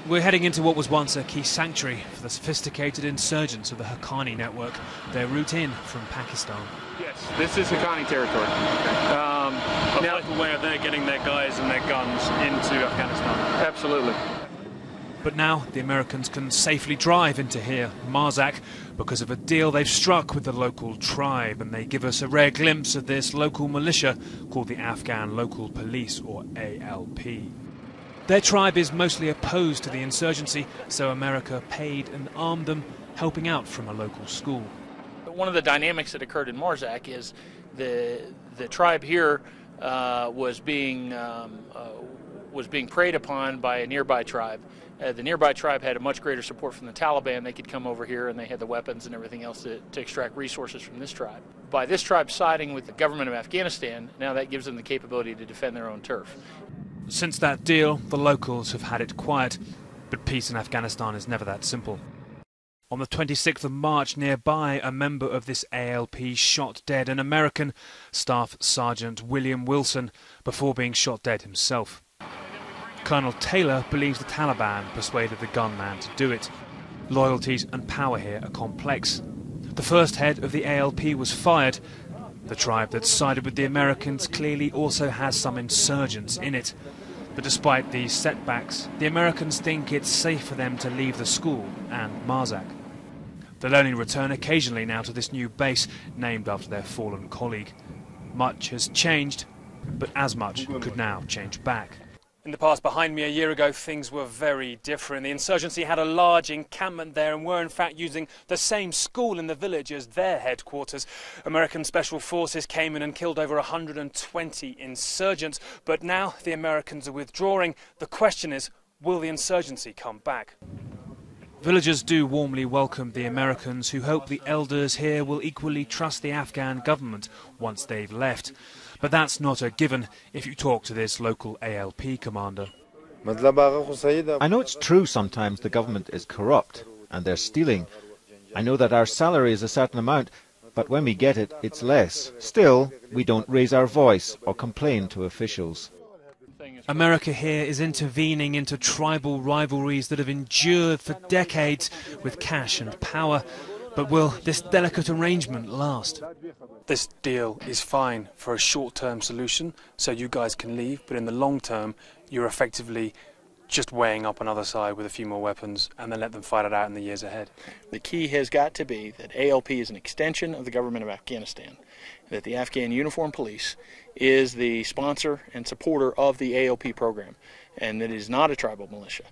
We're heading into what was once a key sanctuary for the sophisticated insurgents of the Haqqani network, their route in from Pakistan. Yes, this is Haqqani territory. A vital way of their getting their guys and their guns into Afghanistan. Absolutely. But now the Americans can safely drive into here, Marzak, because of a deal they've struck with the local tribe, and they give us a rare glimpse of this local militia called the Afghan Local Police, or ALP. Their tribe is mostly opposed to the insurgency, so America paid and armed them, helping out from a local school. One of the dynamics that occurred in Marzak is the tribe here was being preyed upon by a nearby tribe. The nearby tribe had a much greater support from the Taliban. They could come over here and they had the weapons and everything else to extract resources from this tribe. By this tribe siding with the government of Afghanistan, now that gives them the capability to defend their own turf. Since that deal, the locals have had it quiet, but peace in Afghanistan is never that simple. On the 26th of March nearby, a member of this ALP shot dead an American, Staff Sergeant William Wilson, before being shot dead himself. Colonel Taylor believes the Taliban persuaded the gunman to do it. Loyalties and power here are complex. The first head of the ALP was fired. The tribe that sided with the Americans clearly also has some insurgents in it. But despite these setbacks, the Americans think it's safe for them to leave the school and Marzak. They'll only return occasionally now to this new base, named after their fallen colleague. Much has changed, but as much could now change back. In the past, behind me a year ago, things were very different. The insurgency had a large encampment there and were in fact using the same school in the village as their headquarters. American Special Forces came in and killed over 120 insurgents, but now the Americans are withdrawing. The question is, will the insurgency come back? Villagers do warmly welcome the Americans, who hope the elders here will equally trust the Afghan government once they've left. But that's not a given if you talk to this local ALP commander. I know it's true sometimes the government is corrupt and they're stealing. I know that our salary is a certain amount, but when we get it, it's less. Still, we don't raise our voice or complain to officials. America here is intervening into tribal rivalries that have endured for decades with cash and power. But will this delicate arrangement last? This deal is fine for a short-term solution, so you guys can leave, but in the long term, you're effectively just weighing up another side with a few more weapons and then let them fight it out in the years ahead. The key has got to be that ALP is an extension of the government of Afghanistan, that the Afghan Uniform Police is the sponsor and supporter of the ALP program, and that it is not a tribal militia.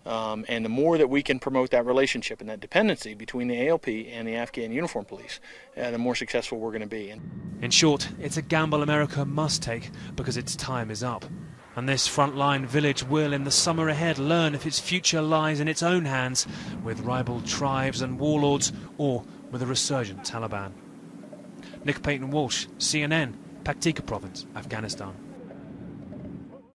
And the more that we can promote that relationship and that dependency between the ALP and the Afghan Uniform Police, the more successful we're going to be. In short, it's a gamble America must take because its time is up. And this frontline village will, in the summer ahead, learn if its future lies in its own hands, with rival tribes and warlords, or with a resurgent Taliban. Nick Paton Walsh, CNN, Paktika Province, Afghanistan.